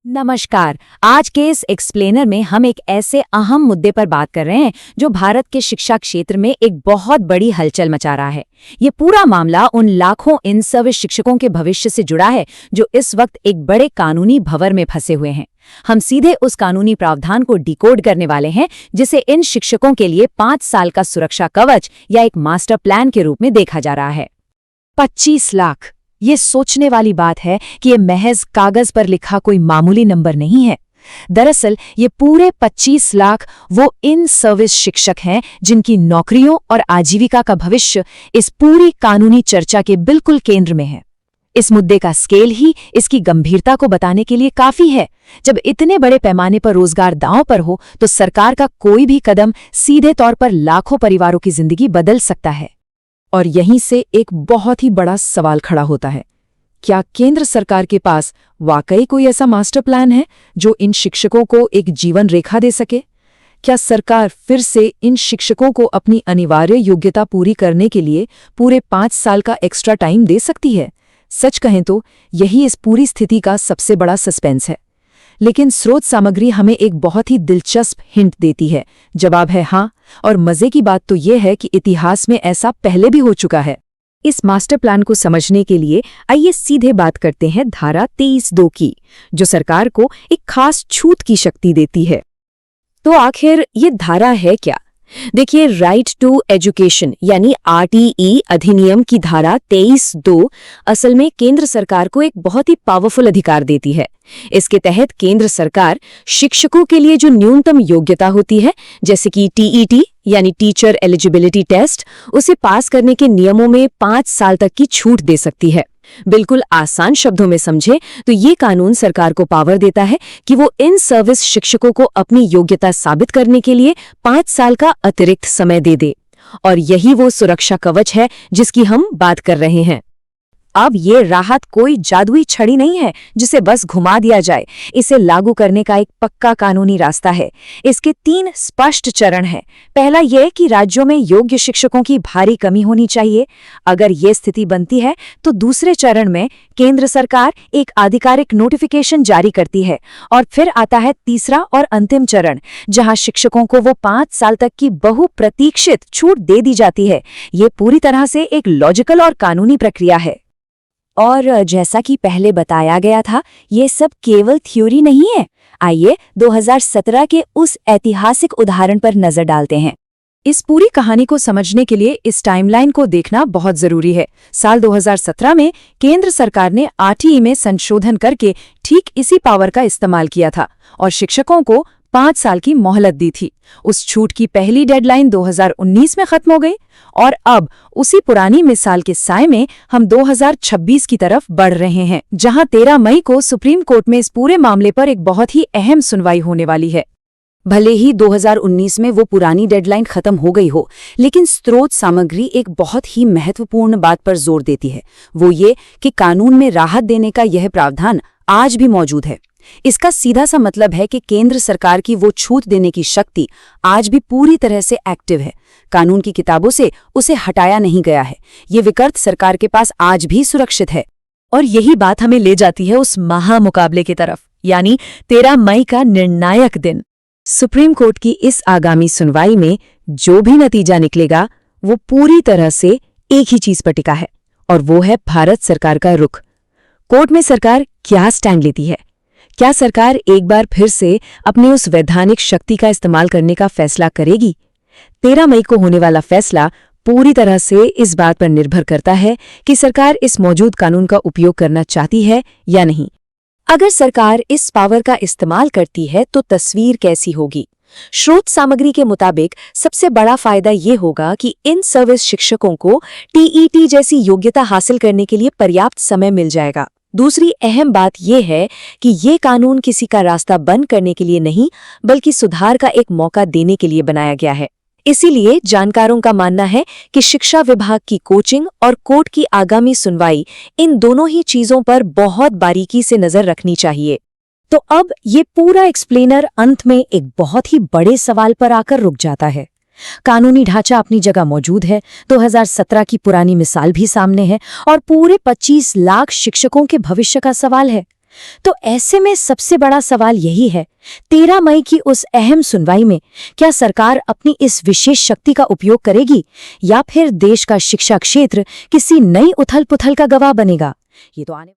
नमस्कार। आज के इस एक्सप्लेनर में हम एक ऐसे अहम मुद्दे पर बात कर रहे हैं जो भारत के शिक्षा क्षेत्र में एक बहुत बड़ी हलचल मचा रहा है। ये पूरा मामला उन लाखों इन सर्विस शिक्षकों के भविष्य से जुड़ा है जो इस वक्त एक बड़े कानूनी भंवर में फंसे हुए हैं। हम सीधे उस कानूनी प्रावधान को डिकोड करने वाले हैं जिसे इन शिक्षकों के लिए 5 साल का सुरक्षा कवच या एक मास्टर प्लान के रूप में देखा जा रहा है। 25 लाख, ये सोचने वाली बात है कि ये महज कागज पर लिखा कोई मामूली नंबर नहीं है। दरअसल ये पूरे 25 लाख वो इन सर्विस शिक्षक हैं जिनकी नौकरियों और आजीविका का भविष्य इस पूरी कानूनी चर्चा के बिल्कुल केंद्र में है। इस मुद्दे का स्केल ही इसकी गंभीरता को बताने के लिए काफी है। जब इतने बड़े पैमाने पर रोजगार दांव पर हो तो सरकार का कोई भी कदम सीधे तौर पर लाखों परिवारों की जिंदगी बदल सकता है। और यहीं से एक बहुत ही बड़ा सवाल खड़ा होता है, क्या केंद्र सरकार के पास वाकई कोई ऐसा मास्टर प्लान है जो इन शिक्षकों को एक जीवन रेखा दे सके? क्या सरकार फिर से इन शिक्षकों को अपनी अनिवार्य योग्यता पूरी करने के लिए पूरे 5 साल का एक्स्ट्रा टाइम दे सकती है? सच कहें तो यही इस पूरी स्थिति का सबसे बड़ा सस्पेंस है। लेकिन स्रोत सामग्री हमें एक बहुत ही दिलचस्प हिंट देती है। जवाब है हाँ, और मजे की बात तो ये है कि इतिहास में ऐसा पहले भी हो चुका है। इस मास्टर प्लान को समझने के लिए आइए सीधे बात करते हैं धारा 23(2) की, जो सरकार को एक खास छूट की शक्ति देती है। तो आखिर ये धारा है क्या? देखिए, राइट टू एजुकेशन यानी RTE अधिनियम की धारा 23(2) असल में केंद्र सरकार को एक बहुत ही पावरफुल अधिकार देती है। इसके तहत केंद्र सरकार शिक्षकों के लिए जो न्यूनतम योग्यता होती है, जैसे कि TET यानी टीचर एलिजिबिलिटी टेस्ट, उसे पास करने के नियमों में 5 साल तक की छूट दे सकती है। बिल्कुल आसान शब्दों में समझे तो ये कानून सरकार को पावर देता है कि वो इन सर्विस शिक्षकों को अपनी योग्यता साबित करने के लिए 5 साल का अतिरिक्त समय दे दे। और यही वो सुरक्षा कवच है जिसकी हम बात कर रहे हैं। अब ये राहत कोई जादुई छड़ी नहीं है जिसे बस घुमा दिया जाए। इसे लागू करने का एक पक्का कानूनी रास्ता है। इसके 3 स्पष्ट चरण हैं। पहला यह कि राज्यों में योग्य शिक्षकों की भारी कमी होनी चाहिए। अगर ये स्थिति बनती है तो दूसरे चरण में केंद्र सरकार एक आधिकारिक नोटिफिकेशन जारी करती है। और फिर आता है तीसरा और अंतिम चरण, जहां शिक्षकों को वो 5 साल तक की बहुप्रतीक्षित छूट दे दी जाती है। ये पूरी तरह से एक लॉजिकल और कानूनी प्रक्रिया है। और जैसा कि पहले बताया गया था, ये सब केवल थ्योरी नहीं है। आइए 2017 के उस ऐतिहासिक उदाहरण पर नजर डालते हैं। इस पूरी कहानी को समझने के लिए इस टाइमलाइन को देखना बहुत जरूरी है। साल 2017 में केंद्र सरकार ने RTE में संशोधन करके ठीक इसी पावर का इस्तेमाल किया था और शिक्षकों को 5 साल की मोहलत दी थी। उस छूट की पहली डेडलाइन 2019 में खत्म हो गई और अब उसी पुरानी मिसाल के साए में हम 2026 की तरफ बढ़ रहे हैं, जहां 13 मई को सुप्रीम कोर्ट में इस पूरे मामले पर एक बहुत ही अहम सुनवाई होने वाली है। भले ही 2019 में वो पुरानी डेडलाइन खत्म हो गई हो, लेकिन स्रोत सामग्री एक बहुत ही महत्वपूर्ण बात पर जोर देती है। वो ये कि कानून में राहत देने का यह प्रावधान आज भी मौजूद है। इसका सीधा सा मतलब है कि केंद्र सरकार की वो छूट देने की शक्ति आज भी पूरी तरह से एक्टिव है। कानून की किताबों से उसे हटाया नहीं गया है। ये विकल्प सरकार के पास आज भी सुरक्षित है। और यही बात हमें ले जाती है उस महामुकाबले की तरफ, यानी 13 मई का निर्णायक दिन। सुप्रीम कोर्ट की इस आगामी सुनवाई में जो भी नतीजा निकलेगा वो पूरी तरह से एक ही चीज पर टिका है, और वो है भारत सरकार का रुख। कोर्ट में सरकार क्या स्टैंड लेती है? क्या सरकार एक बार फिर से अपनी उस वैधानिक शक्ति का इस्तेमाल करने का फैसला करेगी? 13 मई को होने वाला फैसला पूरी तरह से इस बात पर निर्भर करता है कि सरकार इस मौजूद कानून का उपयोग करना चाहती है या नहीं। अगर सरकार इस पावर का इस्तेमाल करती है तो तस्वीर कैसी होगी? स्रोत सामग्री के मुताबिक सबसे बड़ा फायदा ये होगा कि इन सर्विस शिक्षकों को TET जैसी योग्यता हासिल करने के लिए पर्याप्त समय मिल जाएगा। दूसरी अहम बात यह है कि ये कानून किसी का रास्ता बंद करने के लिए नहीं, बल्कि सुधार का एक मौका देने के लिए बनाया गया है। इसीलिए जानकारों का मानना है कि शिक्षा विभाग की कोचिंग और कोर्ट की आगामी सुनवाई, इन दोनों ही चीजों पर बहुत बारीकी से नजर रखनी चाहिए। तो अब ये पूरा एक्सप्लेनर अंत में एक बहुत ही बड़े सवाल पर आकर रुक जाता है। कानूनी ढांचा अपनी जगह मौजूद है, 2017 की पुरानी मिसाल भी सामने है और पूरे 25 लाख शिक्षकों के भविष्य का सवाल है। तो ऐसे में सबसे बड़ा सवाल यही है, 13 मई की उस अहम सुनवाई में क्या सरकार अपनी इस विशेष शक्ति का उपयोग करेगी या फिर देश का शिक्षा क्षेत्र किसी नई उथल-पुथल का गवाह बनेगा? ये तो आने